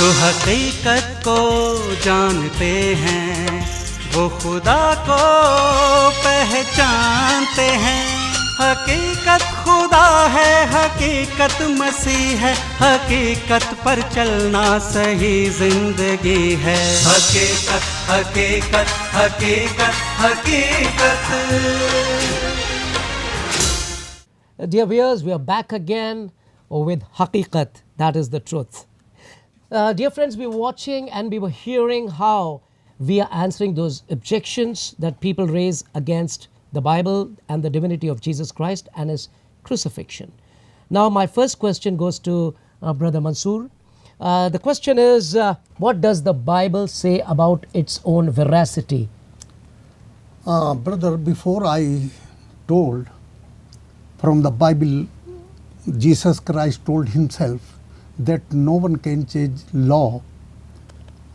जो हकीकत को जानते हैं वो खुदा को पहचानते हैं। हकीकत खुदा है, हकीकत मसीह है, हकीकत पर चलना सही जिंदगी है। हकीकत हकीकत हकीकत हकीकत। Dear viewers, we are back again with Haqiqat, that is the truth. Dear friends, we were watching and we were hearing how we are answering those objections that people raise against the Bible and the divinity of Jesus Christ and his crucifixion. Now, my first question goes to Brother Mansoor. The question is, what does the Bible say about its own veracity? Brother, before I told from the Bible, Jesus Christ told himself that no one can change law.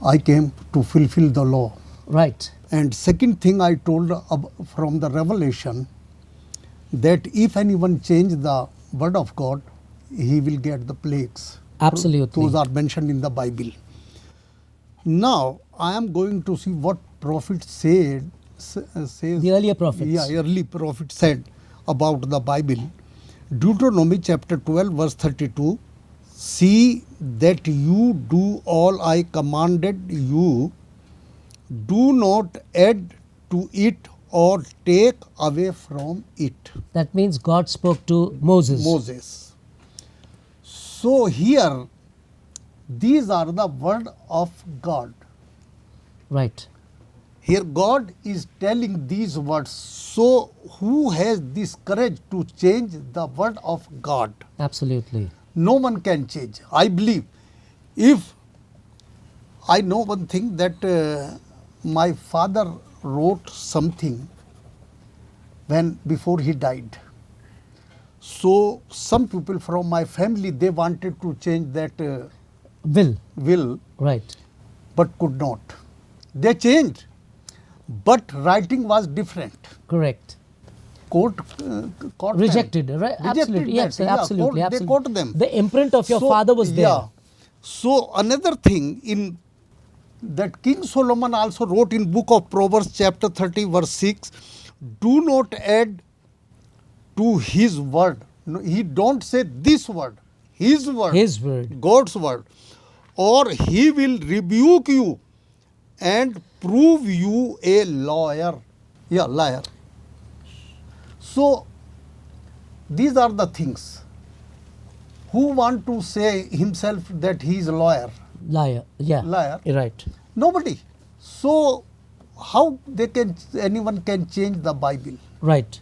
I came to fulfill the law. Right. And second thing I told from the Revelation, that if anyone change the word of God, he will get the plagues. Absolutely. Those are mentioned in the Bible. Now I am going to see what prophet says. The earlier prophets. Yeah, early prophet said about the Bible. Deuteronomy chapter 12 verse 32. See that you do all I commanded you. Do not add to it or take away from it. That means God spoke to Moses. So here, these are the word of God. Right. Here God is telling these words. So who has this courage to change the word of God? Absolutely. No one can change. I believe, if I know one thing, that my father wrote something before he died. So some people from my family, they wanted to change that will, Right. but could not. They changed, but writing was different. Correct. Court Rejected, them. right? Rejected Absolutely. that. Yes, Yeah, absolutely. court, they absolutely. caught them. The imprint of your So, father was there. Yeah. So another thing in that King Solomon also wrote in book of Proverbs chapter 30 verse 6, do not add to his word. No, he don't say this word, his word. His word. God's word. Or he will rebuke you and prove you a liar. Yeah, liar. So these are the things. Who want to say himself that he is a lawyer? Liar. Yeah. Liar. Right. Nobody. So how anyone can change the Bible? Right.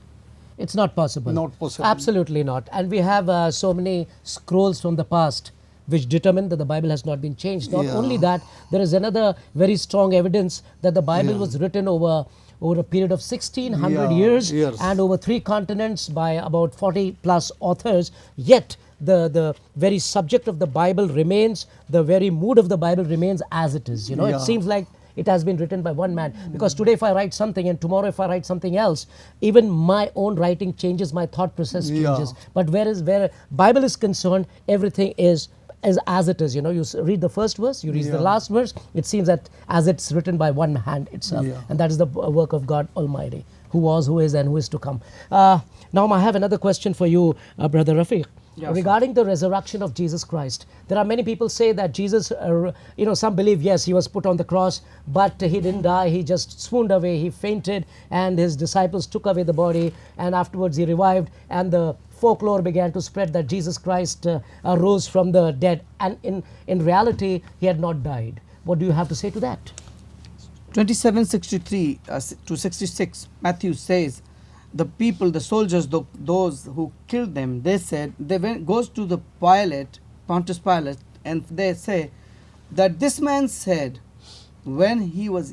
It's not possible. Not possible. Absolutely not. And we have so many scrolls from the past which determine that the Bible has not been changed. Not Yeah. only that, there is another very strong evidence that the Bible Yeah. was written over a period of 1600 Yeah, years years. and over 3 continents by about 40 plus authors. Yet the very subject of the Bible remains, the very mood of the Bible remains as it is. You know, Yeah. it seems like it has been written by one man, because today if I write something and tomorrow if I write something else, even my own writing changes, my thought process changes. Yeah. But where Bible is concerned, everything is as it is. You know, you read the first verse, you read the Yeah. last verse, it seems that as it's written by one hand itself. Yeah. And that is the work of God Almighty, who was, who is, and who is to come. Now I have another question for you, Brother Rafiq. Regarding the resurrection of Jesus Christ, there are many people say that Jesus, some believe, yes, he was put on the cross, but he didn't die, he just swooned away, he fainted, and his disciples took away the body, and afterwards he revived, and the folklore began to spread that Jesus Christ rose from the dead, and in reality, he had not died. What do you have to say to that? 27:63 to 66, Matthew says, the people, the soldiers, those who killed them, they said, goes to the Pilate, Pontius Pilate, and they say that this man said when he was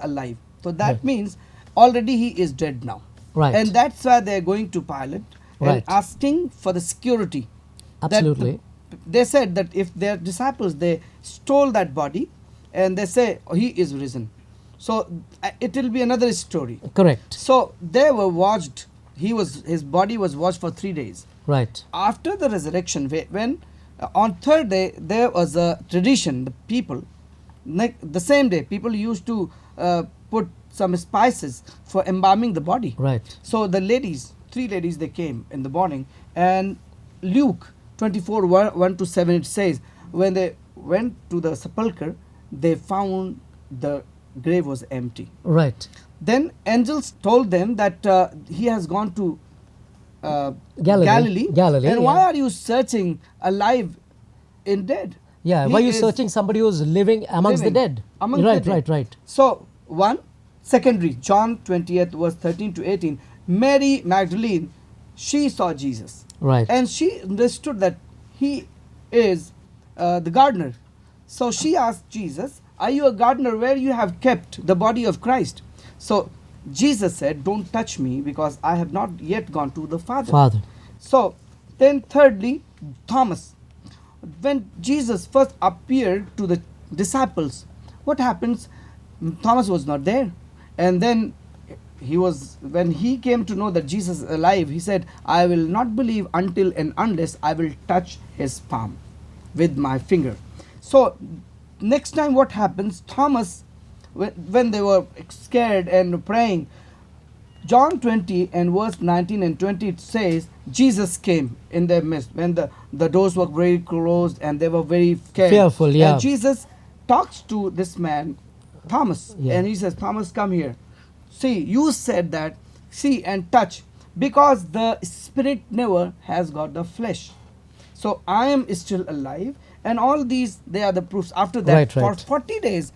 alive. So that Right. means already he is dead now. Right. And that's why they are going to Pilate and Right. asking for the security. that Absolutely. they said that if their disciples, they stole that body and they say, oh, he is risen. So it will be another story. Correct. So they were watched. His body was watched for 3 days. Right. After the resurrection, when On third day, there was a tradition. The people, the same day, people used to put some spices for embalming the body. Right. So the ladies, 3 ladies, they came in the morning, and Luke 24 1 to 7, it says, when they went to the sepulchre, they found the grave was empty. Right. Then angels told them that he has gone to Galilee. Galilee, and yeah. why are you searching alive in dead? Yeah. He Why are you is searching somebody who's living amongst living the dead? among right. the dead. Right. So, secondary, John 20th, verse 13 to 18, Mary Magdalene, she saw Jesus. Right. And she understood that he is the gardener. So she asked Jesus, are you a gardener where you have kept the body of Christ? So Jesus said, don't touch me, because I have not yet gone to the Father. Father. So then thirdly, Thomas. When Jesus first appeared to the disciples, what happens? Thomas was not there. And then when he came to know that Jesus is alive, he said, I will not believe until and unless I will touch his palm with my finger. So next time what happens? Thomas, when they were scared and praying, John 20 and verse 19 and 20, it says, Jesus came in their midst when the doors were very closed and they were very scared. Fearful, yeah. And Jesus talks to this man, Thomas, Yeah. and he says, Thomas, come here. See, you said that, see and touch, because the spirit never has got the flesh. So I am still alive, and all these, they are the proofs. After that, Right, for right. 40 days,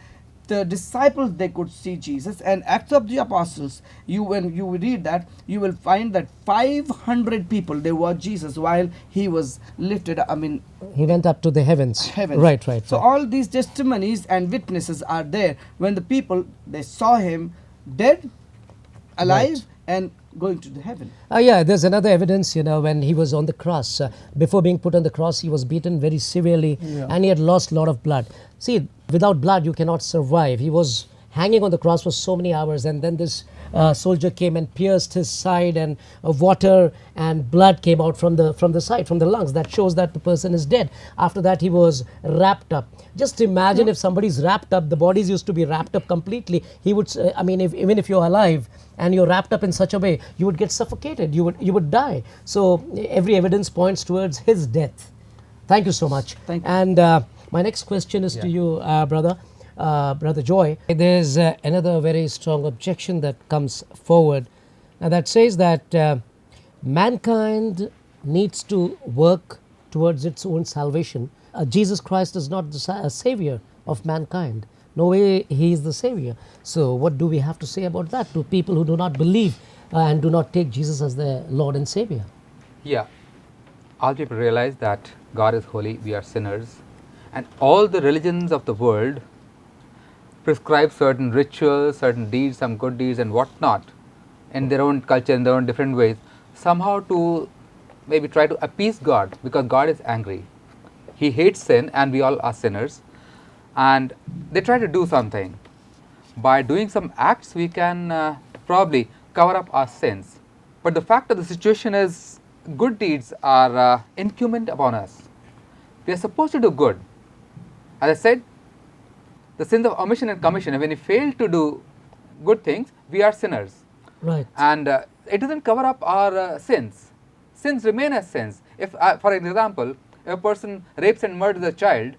the disciples, they could see Jesus. And Acts of the Apostles, when you read that, you will find that 500 people, they watched Jesus while he was lifted up, He went up to the heavens. heavens. Right. So all these testimonies and witnesses are there when the people, they saw him dead, alive, Right. and going to the heaven. Yeah, there's another evidence, when he was on the cross. Before being put on the cross, he was beaten very severely and he had lost a lot of blood. See, without blood, you cannot survive. He was hanging on the cross for so many hours, and then this soldier came and pierced his side, and water and blood came out from the side, from the lungs. That shows that the person is dead. After that, he was wrapped up. Just imagine if somebody's wrapped up, the bodies used to be wrapped up completely. He would, even if you're alive and you're wrapped up in such a way, you would get suffocated, you would die. So every evidence points towards his death. Thank you so much. Thank you. And my next question is to you, Brother Joy. There's another very strong objection that comes forward that says that mankind needs to work towards its own salvation. Jesus Christ is not the savior of mankind. No way he is the savior. So what do we have to say about that to people who do not believe and do not take Jesus as their Lord and Savior? Yeah. All people realize that God is holy, we are sinners, and all the religions of the world prescribe certain rituals, certain deeds, some good deeds and whatnot in their own culture, in their own different ways, somehow to maybe try to appease God, because God is angry. He hates sin and we all are sinners, and they try to do something. By doing some acts, we can probably cover up our sins. But the fact of the situation is, good deeds are incumbent upon us. We are supposed to do good. As I said, the sins of omission and commission, when we fail to do good things, we are sinners. Right. And it doesn't cover up our sins. Sins remain as sins. If, for example, if a person rapes and murders a child,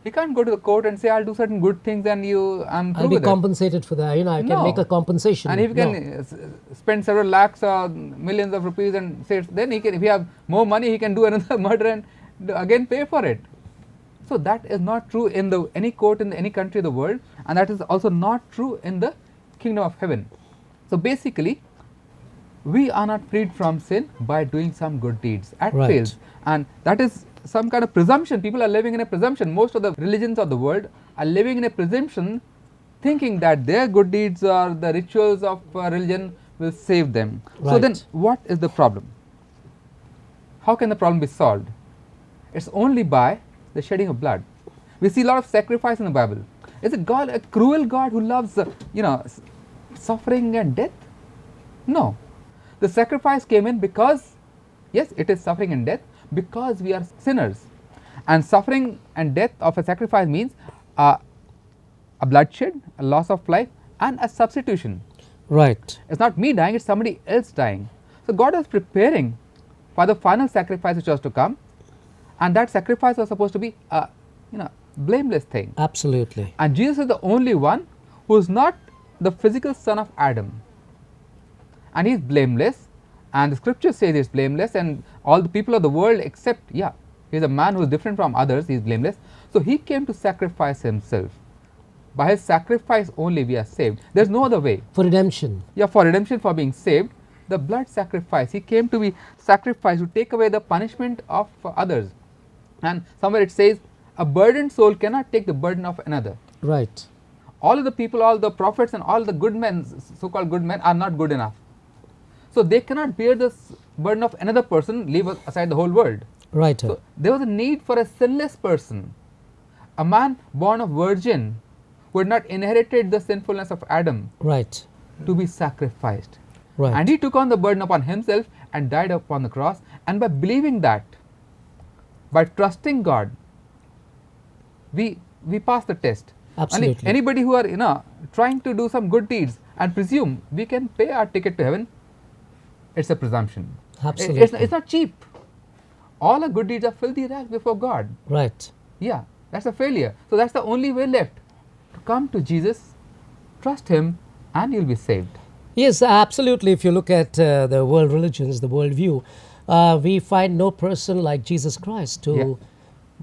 he can't go to the court and say, I'll do certain good things and I'm through I'll be with it. compensated for that. I can No. make a compensation. And if he No. can spend several lakhs or millions of rupees and say, then he can, if he have more money, he can do another murder and again pay for it. So that is not true in any court in any country of the world, and that is also not true in the kingdom of heaven. So basically, we are not freed from sin by doing some good deeds at Right. fails, and that is some kind of presumption. People are living in a presumption. Most of the religions of the world are living in a presumption, thinking that their good deeds or the rituals of religion will save them. So then, Right. what is the problem? How can the problem be solved? It's only by the shedding of blood. We see a lot of sacrifice in the Bible. Is it God a cruel God who loves, suffering and death? No. The sacrifice came in because, yes, it is suffering and death, because we are sinners. And suffering and death of a sacrifice means a bloodshed, a loss of life, and a substitution. Right. It's not me dying, it's somebody else dying. So God was preparing for the final sacrifice which was to come, and that sacrifice was supposed to be a blameless thing. Absolutely. And Jesus is the only one who is not the physical son of Adam, and he is blameless, and the scripture says he is blameless, and all the people of the world accept, yeah, he is a man who is different from others, he is blameless. So he came to sacrifice himself. By his sacrifice only we are saved. There is no other way. For redemption. Yeah, for redemption, for being saved, the blood sacrifice. He came to be sacrificed to take away the punishment of others. And somewhere it says, a burdened soul cannot take the burden of another. Right. All of the people, all the prophets and all the good men, so-called good men, are not good enough. So they cannot bear the burden of another person, leave aside the whole world. Right. So there was a need for a sinless person, a man born of virgin, who had not inherited the sinfulness of Adam, Right. to be sacrificed. Right. And he took on the burden upon himself and died upon the cross. And by believing that, by trusting God, we pass the test. Absolutely. Anybody who are trying to do some good deeds and presume we can pay our ticket to heaven, it's a presumption. Absolutely. It's not cheap. All our good deeds are filthy rags before God. Right. Yeah, that's a failure. So that's the only way left, to come to Jesus, trust Him, and you'll be saved. Yes, absolutely. If you look at the world religions, the world view, we find no person like Jesus Christ who Yeah.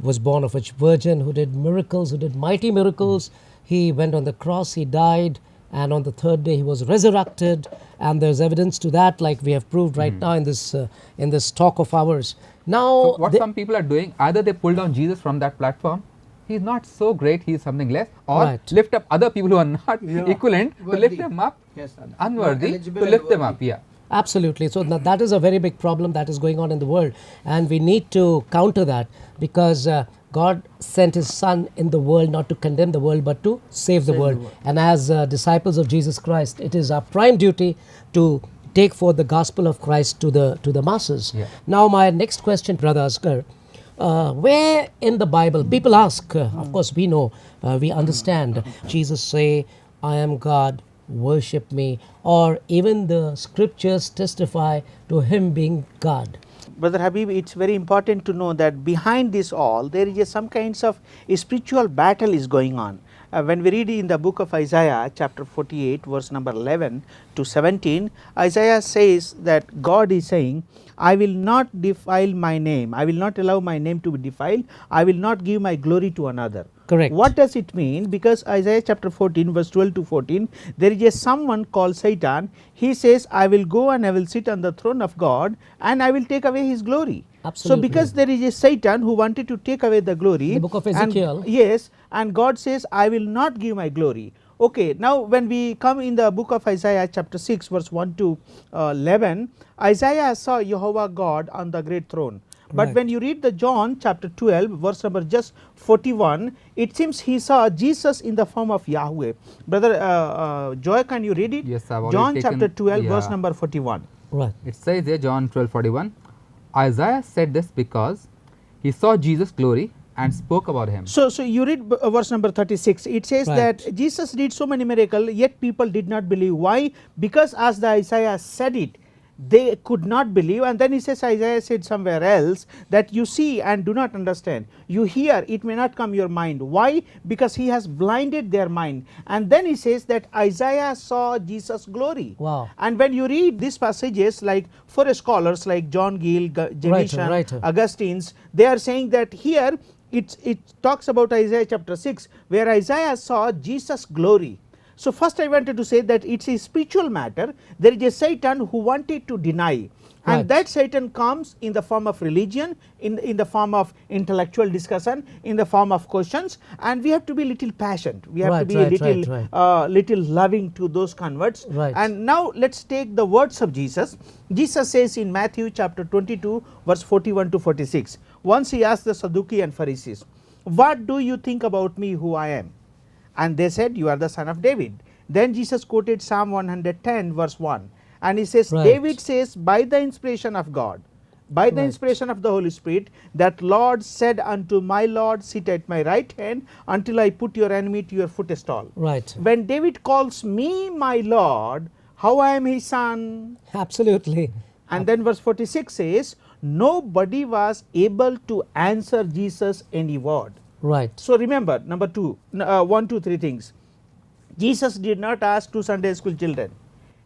was born of a virgin, who did miracles, who did mighty miracles. He went on the cross, he died, and on the third day he was resurrected. And there's evidence to that, like we have proved right now in this talk of ours. Now, So what some people are doing, either they pull down Jesus from that platform, he's not so great, he's something less, or Right. lift up other people who are not equivalent to lift Worthy. them up, Yes. unworthy, Not eligible to and lift them worthy. up. Yeah. absolutely. So that is a very big problem that is going on in the world, and we need to counter that, because God sent His Son in the world not to condemn the world but to save the world. And as disciples of Jesus Christ, it is our prime duty to take forth the gospel of Christ to the masses. Yeah. Now, my next question, Brother Asghar, where in the Bible, people ask, of course we know, we understand, Jesus say, I am God, worship me, or even the scriptures testify to Him being God. Brother Habib, it's very important to know that behind this all, there is some kinds of a spiritual battle is going on. When we read in the book of Isaiah, chapter 48, verse number 11 to 17, Isaiah says that God is saying, I will not defile my name, I will not allow my name to be defiled, I will not give my glory to another. Correct. What does it mean? Because Isaiah chapter 14 verse 12 to 14, there is a someone called Satan. He says, I will go and I will sit on the throne of God and I will take away his glory. Absolutely. So because there is a Satan who wanted to take away the glory. The book of and- Ezekiel. yes, and God says, I will not give my glory. Okay, now when we come in the book of Isaiah chapter 6 verse 1 to 11, Isaiah saw Jehovah God on the great throne. But Right. when you read the John chapter 12 verse number just 41, it seems he saw Jesus in the form of Yahweh. Brother Joy, can you read it? Yes, I've already John taken- chapter 12 verse yeah. number 41. Right. It says there, John 12:41, Isaiah said this because he saw Jesus' glory and spoke about him. So you read verse number 36. It says Right. that Jesus did so many miracles, yet people did not believe. Why? Because as the Isaiah said it, they could not believe. And then he says, Isaiah said somewhere else that you see and do not understand. You hear, it may not come your mind. Why? Because he has blinded their mind. And then he says that Isaiah saw Jesus' glory. Wow. And when you read these passages, like for scholars like John Gill, Jamieson, right. Augustine's, they are saying that here it talks about Isaiah chapter 6, where Isaiah saw Jesus' glory. So first I wanted to say that it's a spiritual matter. There is a Satan who wanted to deny. Right. And that Satan comes in the form of religion, in the form of intellectual discussion, in the form of questions, and we have to be little patient. We have to Right, be right, little loving to those converts. Right. And now let's take the words of Jesus. Jesus says in Matthew chapter 22 verse 41 to 46. Once he asked the Sadducees and Pharisees, what do you think about me who I am? And they said, you are the son of David. Then Jesus quoted Psalm 110 verse 1. And he says, Right. David says, by the inspiration of God, by the Right. inspiration of the Holy Spirit, that Lord said unto my Lord, sit at my right hand until I put your enemy to your footstool. Right. When David calls me my Lord, how I am his son? Absolutely. And then verse 46 says, nobody was able to answer Jesus any word. Right. So remember, number two, 1, 2, 3 things. Jesus did not ask two Sunday school children.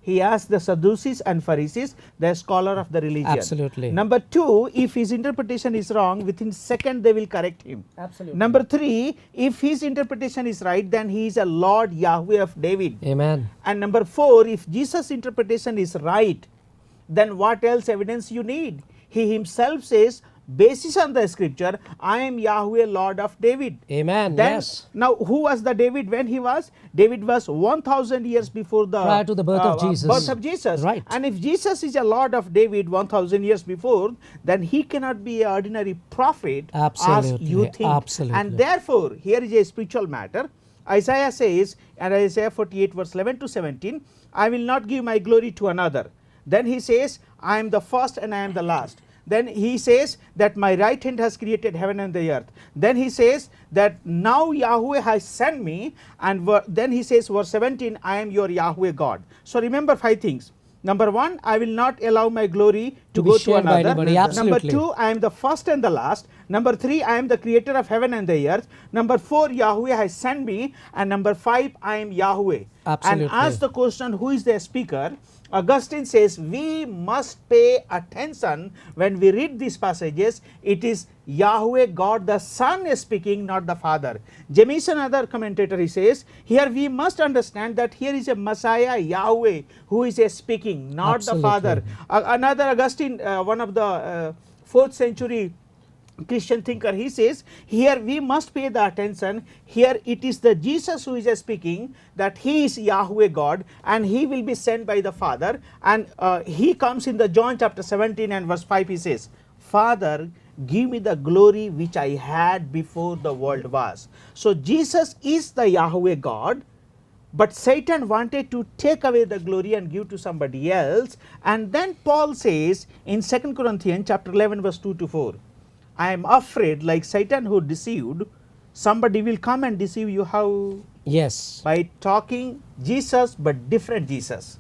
He asked the Sadducees and Pharisees, the scholar of the religion. Absolutely. Number two, if his interpretation is wrong, within second they will correct him. Absolutely. Number three, if his interpretation is right, then he is a Lord Yahweh of David. Amen. And number four, if Jesus' interpretation is right, then what else evidence you need? He himself says, basis on the scripture, I am Yahweh, Lord of David. Amen. Then, Yes. now who was the David when he was? David was 1000 years before the Prior to the birth of Jesus. Birth of Jesus. Right. And if Jesus is a Lord of David 1000 years before, then he cannot be an ordinary prophet as Absolutely. you think. Absolutely. And therefore, here is a spiritual matter. Isaiah says, and Isaiah 48 verse 11 to 17, I will not give my glory to another. Then he says, I am the first and I am the last. Then he says that my right hand has created heaven and the earth. Then he says that now Yahweh has sent me, and then he says verse 17, I am your Yahweh God. So remember 5 things. Number 1, I will not allow my glory to be go to shared by another. anybody. Absolutely. Number 2, I am the first and the last. Number 3, I am the creator of heaven and the earth. Number 4, Yahweh has sent me. And number 5, I am Yahweh. Absolutely. And ask the question, who is the speaker? Augustine says we must pay attention when we read these passages. It is Yahweh God the Son is speaking, not the Father. Jamieson, another commentator, he says here we must understand that here is a Messiah Yahweh who is speaking, not Absolutely. the Father. Another Augustine, one of the 4th century Christian thinker, he says here we must pay the attention. Here it is the Jesus who is speaking, that he is Yahweh God and he will be sent by the Father. And he comes in the John chapter 17 and verse 5, he says, Father, give me the glory which I had before the world was. So Jesus is the Yahweh God, but Satan wanted to take away the glory and give to somebody else. And then Paul says in 2 Corinthians chapter 11 verse 2 to 4, I am afraid, like Satan who deceived, somebody will come and deceive you. How? Yes. By talking Jesus but different Jesus.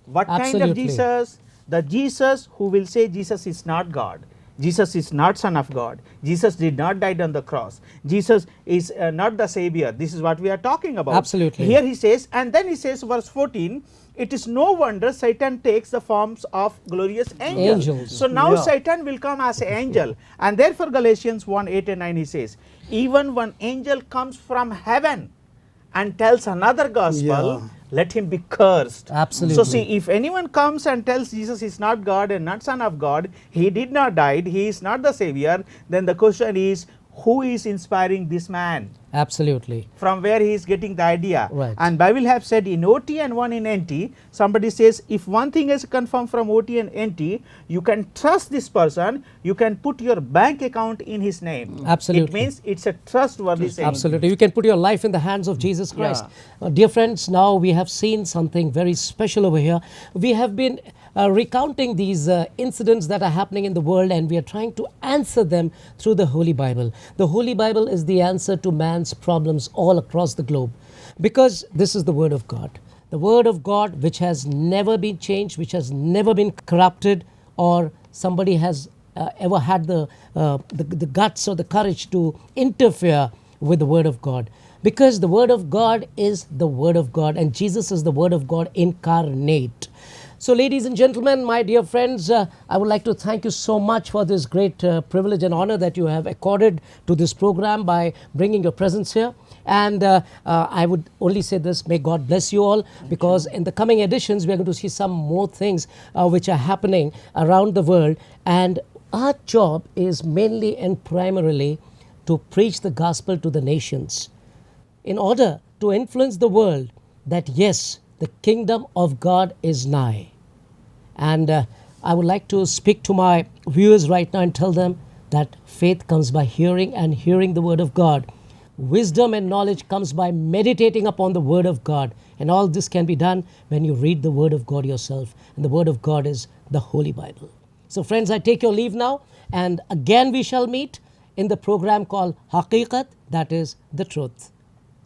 What kind of Absolutely. Jesus? The Jesus who will say Jesus is not God. Jesus is not Son of God. Jesus did not die on the cross. Jesus is not the Savior. This is what we are talking about. Absolutely. Here he says, and then he says, verse 14, it is no wonder Satan takes the forms of glorious angels. Angels. So now Yeah. Satan will come as an angel. And therefore Galatians 1, 8 and 9 he says, even one angel comes from heaven and tells another gospel, Yeah. let him be cursed. Absolutely. So see, if anyone comes and tells Jesus is not God and not Son of God, he did not die, he is not the Savior, then the question is, who is inspiring this man? Absolutely. From where he is getting the idea. Right. And Bible have said in OT and one in NT, somebody says if one thing is confirmed from OT and NT, you can trust this person, you can put your bank account in his name. Absolutely. It means it's a trustworthy saying. Absolutely. You can put your life in the hands of Jesus Christ. Dear friends, now we have seen something very special over here. We have been recounting these incidents that are happening in the world, and we are trying to answer them through the Holy Bible. The Holy Bible is the answer to man's problems all across the globe, because this is the Word of God. The Word of God, which has never been changed, which has never been corrupted, or somebody has ever had the guts or the courage to interfere with the Word of God. Because the Word of God is the Word of God, and Jesus is the Word of God incarnate. So, ladies and gentlemen, my dear friends, I would like to thank you so much for this great privilege and honor that you have accorded to this program by bringing your presence here. And I would only say this, may God bless you all, because in the coming editions, we are going to see some more things which are happening around the world. And our job is mainly and primarily to preach the gospel to the nations, in order to influence the world that yes, the kingdom of God is nigh. And I would like to speak to my viewers right now and tell them that faith comes by hearing, and hearing the word of God. Wisdom and knowledge comes by meditating upon the word of God. And all this can be done when you read the word of God yourself. And the word of God is the Holy Bible. So friends, I take your leave now, and again we shall meet in the program called Haqiqat, that is the truth.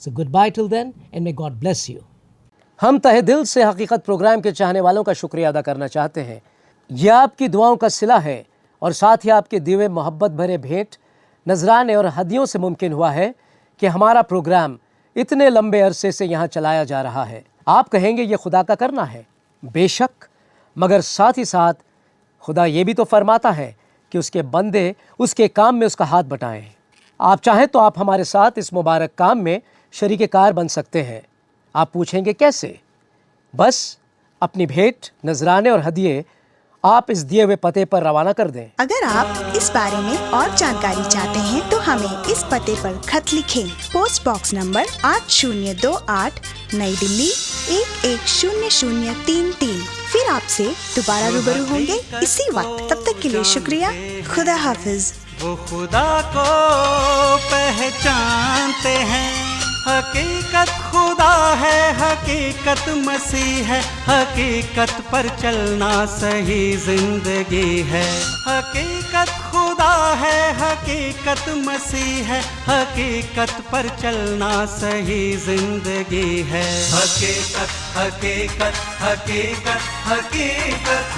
So goodbye till then, and may God bless you. हम तहे दिल से हकीकत programme के चाहने वालों का शुक्रिया अदा करना चाहते हैं। यह आपकी दुआओं का सिला है और साथ ही आपके दिए मोहब्बत भरे भेंट, नजराने और हदियों से मुमकिन हुआ है कि हमारा प्रोग्राम इतने लंबे अरसे से यहाँ चलाया जा रहा है। आप कहेंगे ये खुदा का करना है, बेशक, मगर साथ ही साथ खुदा ये भी तो फरमाता है कि उसके बंदे उसके काम में उसका हाथ बटाएं। आप चाहें तो आप हमारे साथ इस मुबारक काम में शरीके कार बन सकते हैं। आप पूछेंगे कैसे? बस अपनी भेंट, नजराने और हदिये आप इस दिए हुए पते पर रवाना कर दें। अगर आप इस बारे में और जानकारी चाहते हैं तो हमें इस पते पर खत लिखें। पोस्ट बॉक्स नंबर 8028, नई दिल्ली 110033। फिर आपसे दोबारा रूबरू होंगे इसी वक्त। तब तक के लिए शुक्रिया। खुदा हाफिज। वो खुदा को पहचानते हैं, हकीकत खुदा है, हकीकत मसीह है, हकीकत पर चलना सही जिंदगी है। हकीकत खुदा है, हकीकत मसीह है, हकीकत पर चलना सही जिंदगी है। हकीकत हकीकत हकीकत हकीकत।